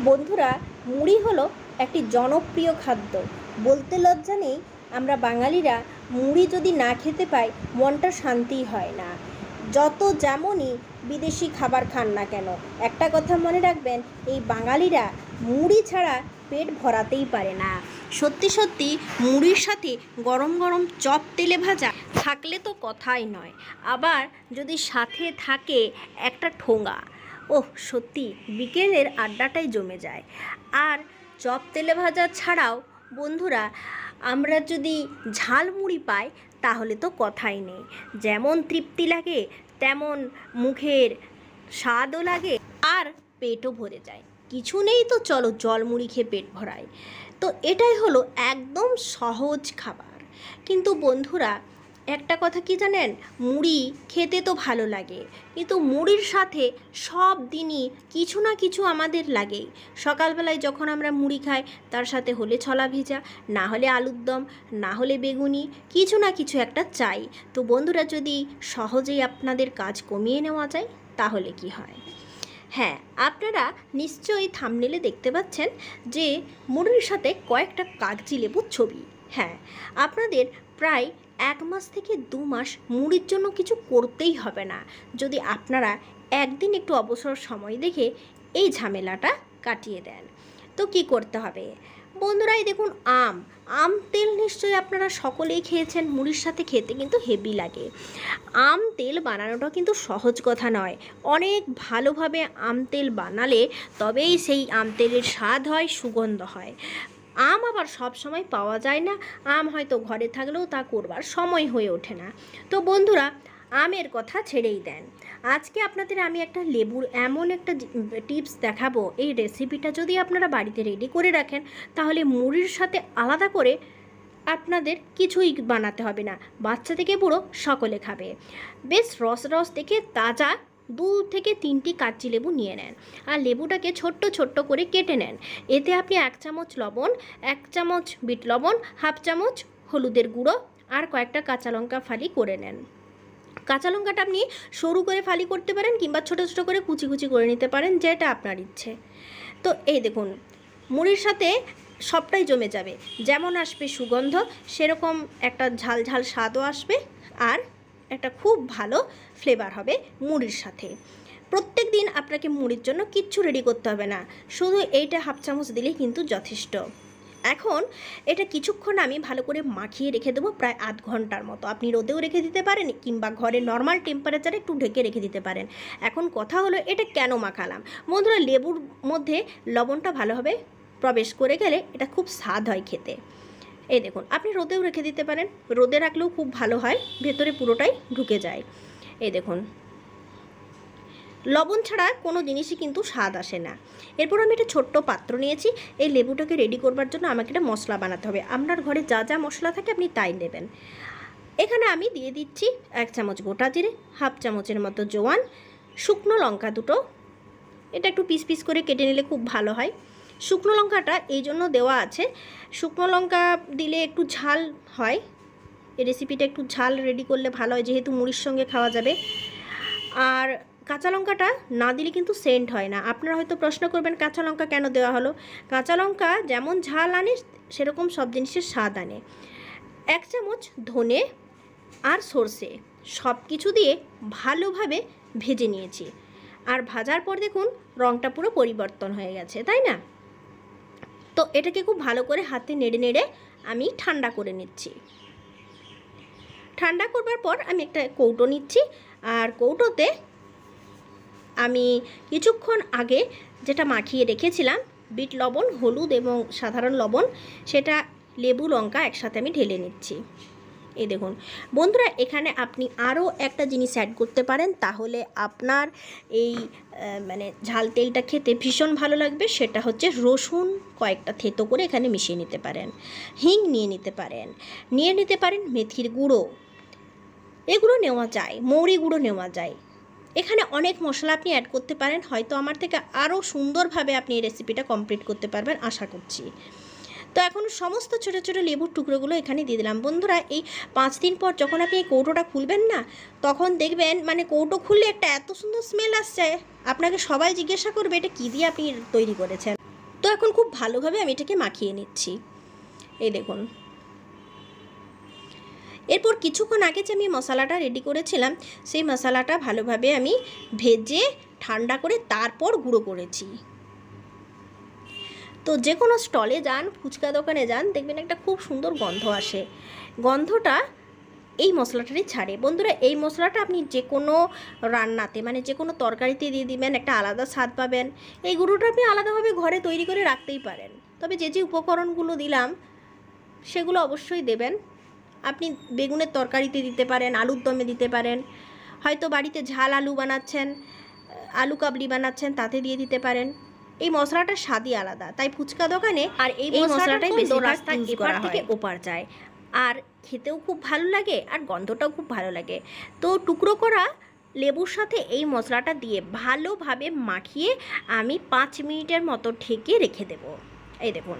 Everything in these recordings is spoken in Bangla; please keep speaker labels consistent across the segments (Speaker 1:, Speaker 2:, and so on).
Speaker 1: বন্ধুরা, মুড়ি হলো একটি জনপ্রিয় খাদ্য। বলতে লজ্জা নেই, আমরা বাঙালিরা মুড়ি যদি না খেতে পাই মনটা শান্তিই হয় না। যত যেমনই বিদেশি খাবার খান না কেন, একটা কথা মনে রাখবেন, এই বাঙালিরা মুড়ি ছাড়া পেট ভরাতেই পারে না। সত্যি সত্যি মুড়ির সাথে গরম গরম চপ তেলে ভাজা থাকলে তো কথাই নয়, আবার যদি সাথে থাকে একটা ঠোঙা, ওহ সত্যি বিকেলের আড্ডাটাই জমে যায়। আর চপ তেলে ভাজা ছাড়াও বন্ধুরা, আমরা যদি ঝালমুড়ি পাই তাহলে তো কথাই নেই। যেমন তৃপ্তি লাগে তেমন মুখের স্বাদও লাগে, আর পেটও ভরে যায়। কিছু নেই তো চলো জলমুড়ি খেয়ে পেট ভরাই। তো এটাই হলো একদম সহজ খাবার। কিন্তু বন্ধুরা, একটা কথা কি জানেন, মুড়ি খেতে তো ভালো লাগে, কিন্তু মুড়ির সাথে সব দিনই কিছু না কিছু আমাদের লাগেই। সকালবেলায় যখন আমরা মুড়ি খাই তার সাথে হলে ছোলা ভেজা, না হলে আলুর দম, না হলে বেগুনি, কিছু না কিছু একটা চাই। তো বন্ধুরা, যদি সহজেই আপনাদের কাজ কমিয়ে নেওয়া যায় তাহলে কি হয়? হ্যাঁ, আপনারা নিশ্চয়ই থাম্বনেলে দেখতে পাচ্ছেন যে মুড়ির সাথে কয়েকটা কাগজি লেবুর ছবি। হ্যাঁ, আপনাদের প্রায় 1 মাস থেকে 2 মাস মুড়ির জন্য কিছু করতেই হবে না, যদি আপনারা একদিন একটু অবসর সময় দেখে এই ঝামেলাটা কাটিয়ে দেন। তো কি করতে হবে বন্ধুরা? এই দেখুন, আম তেল নিশ্চয়ই আপনারা সকলেই খেয়েছেন। মুড়ির সাথে খেতে কিন্তু হেভি লাগে। আম তেল বানানোটা কিন্তু সহজ কথা নয়। অনেক ভালোভাবে আম তেল বানালে তবেই সেই আম তেলের স্বাদ হয়, সুগন্ধ হয়। আম আবার সব সময় পাওয়া যায় না, আম হয়তো ঘরে থাকলেও তা করবার সময় হয়ে ওঠে না। তো বন্ধুরা, আমের কথা ছেড়েই দেন। আজকে আপনাদের আমি একটা লেবুর এমন একটা টিপস দেখাবো। এই রেসিপিটা যদি আপনারা বাড়িতে রেডি করে রাখেন তাহলে মুড়ির সাথে আলাদা করে আপনাদের কিছুই বানাতে হবে না। বাচ্চা থেকে বুড়ো সকলে খাবে। বেশ রস রস দেখে তাজা 2 থেকে 3টি কাঁচি লেবু নিয়ে নেন, আর লেবুটাকে ছোট্ট ছোট্ট করে কেটে নেন। এতে আপনি 1 চামচ লবণ, 1 চামচ বিট লবণ, 1/2 চামচ হলুদের গুঁড়ো আর কয়েকটা কাঁচা লঙ্কা ফালি করে নেন। কাঁচা লঙ্কাটা আপনি সরু করে ফালি করতে পারেন কিংবা ছোটো ছোটো করে কুচি কুচি করে নিতে পারেন, যেটা আপনার ইচ্ছে। তো এই দেখুন, মুড়ির সাথে সবটাই জমে যাবে। যেমন আসবে সুগন্ধ, সেরকম একটা ঝাল ঝাল স্বাদও আসবে, আর একটা খুব ভালো ফ্লেভার হবে মুড়ির সাথে। প্রত্যেক দিন আপনাকে মুড়ির জন্য কিচ্ছু রেডি করতে হবে না, শুধু এইটা 1/2 চামচ দিলেই কিন্তু যথেষ্ট। এখন এটা কিছুক্ষণ আমি ভালো করে মাখিয়ে রেখে দেবো, প্রায় আধ ঘন্টার মতো। আপনি রোদেও রেখে দিতে পারেন কিংবা ঘরে নর্মাল টেম্পারেচারে একটু ঢেকে রেখে দিতে পারেন। এখন কথা হলো, এটা কেন মাখালাম বন্ধুরা? লেবুর মধ্যে লবণটা ভালোভাবে প্রবেশ করে গেলে এটা খুব স্বাদ হয় খেতে। এই দেখুন, আপনি রোদেও রেখে দিতে পারেন, রোদে রাখলেও খুব ভালো হয়, ভেতরে পুরোটাই ঢুকে যায়। এই দেখুন, লবণ ছাড়া কোনো জিনিসই কিন্তু স্বাদ আসে না। এরপর আমি একটা ছোট্ট পাত্র নিয়েছি। এই লেবুটাকে রেডি করবার জন্য আমাকে একটা মশলা বানাতে হবে। আপনার ঘরে যা যা মশলা থাকে আপনি তাই নেবেন। এখানে আমি দিয়ে দিচ্ছি 1 চামচ গোটা জিরে, 1/2 চামচের মতো জোয়ান, শুকনো লঙ্কা 2টো। এটা একটু পিস পিস করে কেটে নিলে খুব ভালো হয়। শুকনো লঙ্কাটা এই জন্য দেওয়া আছে, শুকনো লঙ্কা দিলে একটু ঝাল হয়। এই রেসিপিটা একটু ঝাল রেডি করলে ভালো হয়, যেহেতু মুড়ির সঙ্গে খাওয়া যাবে। আর কাঁচা লঙ্কাটা না দিলে কিন্তু সেন্ট হয় না। আপনারা হয়তো প্রশ্ন করবেন কাঁচা লঙ্কা কেন দেওয়া হলো? কাঁচা লঙ্কা যেমন ঝাল আনে সেরকম সব জিনিসের স্বাদ আনে। 1 চামচ ধনে আর সর্ষে সব কিছু দিয়ে ভালোভাবে ভেজে নিয়েছি। আর ভাজার পর দেখুন রঙটা পুরো পরিবর্তন হয়ে গেছে, তাই না? তো এটাকে খুব ভালো করে হাতে নেড়ে নেড়ে আমি ঠান্ডা করে নিচ্ছি। ঠান্ডা করবার পর আমি একটা কৌটো নিচ্ছি, আর কৌটোতে আমি কিছুক্ষণ আগে যেটা মাখিয়ে রেখেছিলাম বিট লবণ, হলুদ এবং সাধারণ লবণ, সেটা লেবু লঙ্কা একসাথে আমি ঢেলে নিচ্ছি। এই দেখুন বন্ধুরা, এখানে আপনি আরও একটা জিনিস অ্যাড করতে পারেন, তাহলে আপনার এই ঝাল তেলটা খেতে ভীষণ ভালো লাগবে। সেটা হচ্ছে রসুন কয়েকটা থেতো করে এখানে মিশিয়ে নিতে পারেন, হিং নিয়ে নিতে পারেন, মেথির গুঁড়ো এগুলো নেওয়া যায়, মৌরি গুঁড়ো নেওয়া যায়। এখানে অনেক মশলা আপনি অ্যাড করতে পারেন, হয়তো আমার থেকে আরও সুন্দরভাবে আপনি এই রেসিপিটা কমপ্লিট করতে পারবেন আশা করছি। তো এখন সমস্ত ছোটো ছোটো লেবুর টুকরোগুলো এখানে দিয়ে দিলাম। বন্ধুরা, এই 5 দিন পর যখন আপনি এই কৌটোটা খুলবেন না, তখন দেখবেন কৌটো খুললে একটা এত সুন্দর স্মেল আসছে, আপনাকে সবাই জিজ্ঞাসা করবে এটা কী দিয়ে আপনি তৈরি করেছেন। এখন খুব ভালোভাবে আমি এটাকে মাখিয়ে নিচ্ছি। এই দেখুন, এরপর কিছুক্ষণ আগে যে আমি মশলাটা রেডি করেছিলাম সেই মশলাটা ভালোভাবে আমি ভেজে ঠান্ডা করে তারপর গুঁড়ো করেছি। তো যে কোনো স্টলে যান, ফুচকা দোকানে যান, দেখবেন একটা খুব সুন্দর গন্ধ আসে। গন্ধটা এই মশলাটারই ছাড়ে। বন্ধুরা, এই মশলাটা আপনি যে কোনো রান্নাতে, মানে যে কোনো তরকারিতে দিয়ে দিবেন, একটা আলাদা স্বাদ পাবেন। এই গুঁড়োটা আপনি আলাদাভাবে ঘরে তৈরি করে রাখতেই পারেন, তবে যে যে উপকরণগুলো দিলাম সেগুলো অবশ্যই দেবেন। আপনি বেগুনের তরকারিতে দিতে পারেন, আলুর দমে দিতে পারেন, হয়তো বাড়িতে ঝাল আলু বানাচ্ছেন, আলু কাবলি বানাচ্ছেন, তাতে দিয়ে দিতে পারেন। এই মশলাটার স্বাদই আলাদা, তাই ফুচকা দোকানে আর এই মশলাটাই বেশি রাস্তা এপার থেকে ওপার যায়, আর খেতেও খুব ভালো লাগে আর গন্ধটাও খুব ভালো লাগে। তো টুকরো করা লেবুর সাথে এই মশলাটা দিয়ে ভালোভাবে মাখিয়ে আমি 5 মিনিটের মতো ঢেকে রেখে দেব। এই দেখুন,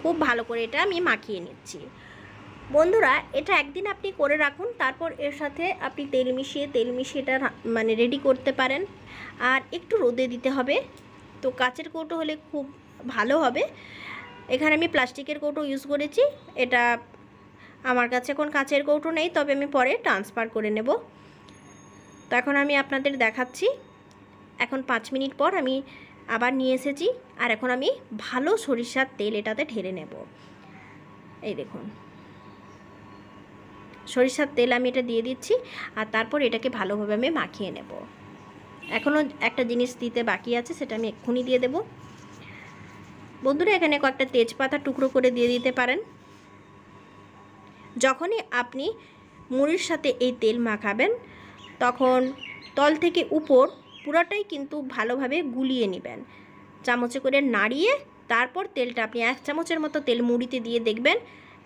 Speaker 1: খুব ভালো করে এটা আমি মাখিয়ে নিচ্ছি। বন্ধুরা, এটা একদিন আপনি করে রাখুন, তারপর এর সাথে আপনি তেল মিশিয়ে এটা মানে রেডি করতে পারেন। আর একটু রোদে দিতে হবে। তো কাচের কৌটো হলে খুব ভালো হবে। এখানে আমি প্লাস্টিকের কৌটো ইউজ করেছি। এটা আমার কাছে এখন কাচের কৌটো নেই, তবে আমি পরে ট্রান্সফার করে নেব। তো এখন আমি আপনাদের দেখাচ্ছি। এখন 5 মিনিট পর আমি আবার নিয়ে এসেছি, আর এখন আমি ভালো সরিষার তেল এটাতে ঢেলে নেব। এই দেখুন, সরিষার তেল আমি এটা দিয়ে দিচ্ছি, আর তারপর এটাকে ভালোভাবে আমি মাখিয়ে নেব। এখনও একটা জিনিস দিতে বাকি আছে, সেটা আমি এক্ষুনি দিয়ে দেব। বন্ধুরা, এখানে কয়েকটা তেজপাতা টুকরো করে দিয়ে দিতে পারেন। যখনই আপনি মুড়ির সাথে এই তেল মাখাবেন, তখন তল থেকে উপর পুরোটাই কিন্তু ভালোভাবে গুলিয়ে নেবেন। চামচে করে নাড়িয়ে তারপর তেলটা আপনি 1 চামচের মতো তেল মুড়িতে দিয়ে দেখবেন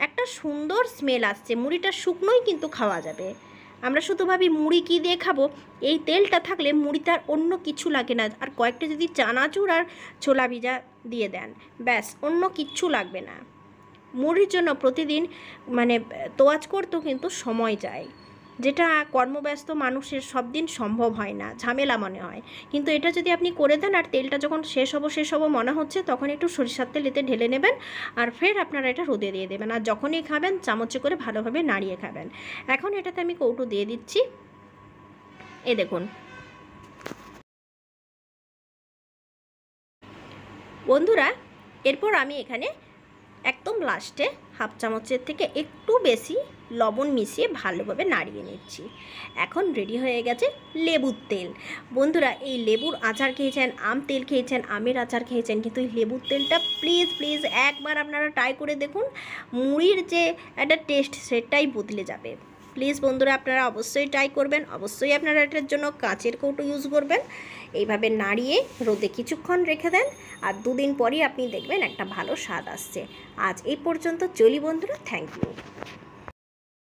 Speaker 1: একটা সুন্দর স্মেল আসছে। মুড়িটা শুকনোই কিন্তু খাওয়া যাবে। আমরা শুধু ভাবি মুড়ি কী দিয়ে খাবো, এই তেলটা থাকলে মুড়িতে আর অন্য কিছু লাগে না। আর কয়েকটা যদি চানাচুর আর ছোলা ভিজা দিয়ে দেন, ব্যাস, অন্য কিচ্ছু লাগবে না। মুড়ির জন্য প্রতিদিন মানে তোয়াজ করতেও কিন্তু সময় যায়, যেটা কর্মব্যস্ত মানুষের সব দিন সম্ভব হয় না, ঝামেলা মনে হয়। কিন্তু এটা যদি আপনি করে দেন, আর তেলটা যখন শেষ হবো মনে হচ্ছে, তখন একটু সরিষার তেল এতে ঢেলে নেবেন, আর ফের আপনারা এটা রোদে দিয়ে দেবেন। আর যখনই খাবেন চামচে করে ভালোভাবে নাড়িয়ে খাবেন। এখন এটাতে আমি কৌটো দিয়ে দিচ্ছি। এ দেখুন বন্ধুরা, এরপর আমি এখানে একদম লাস্টে 1/2 চামচের থেকে একটু বেশি লবণ মিশিয়ে ভালোভাবে নাড়িয়ে নিচ্ছি। এখন রেডি হয়ে গেছে লেবুর তেল। বন্ধুরা, এই লেবুর আচার খেয়েছেন, আম তেল খেয়েছেন, আমের আচার খেয়েছেন, কিন্তু এই লেবুর তেলটা প্লিজ একবার আপনারা ট্রাই করে দেখুন। মুড়ির যে একটা টেস্ট, সেটাই বদলে যাবে। প্লিজ বন্ধুরা, আপনারা অবশ্যই ট্রাই করবেন। অবশ্যই আপনারা এটার জন্য কাচের কৌটো ইউজ করবেন। এইভাবে নাড়িয়ে রোদে কিছুক্ষণ রেখে দেন, আর 2 দিন পরই আপনি দেখবেন একটা ভালো স্বাদ আসছে। আজ এই পর্যন্ত, চলি বন্ধুরা, থ্যাংক ইউ।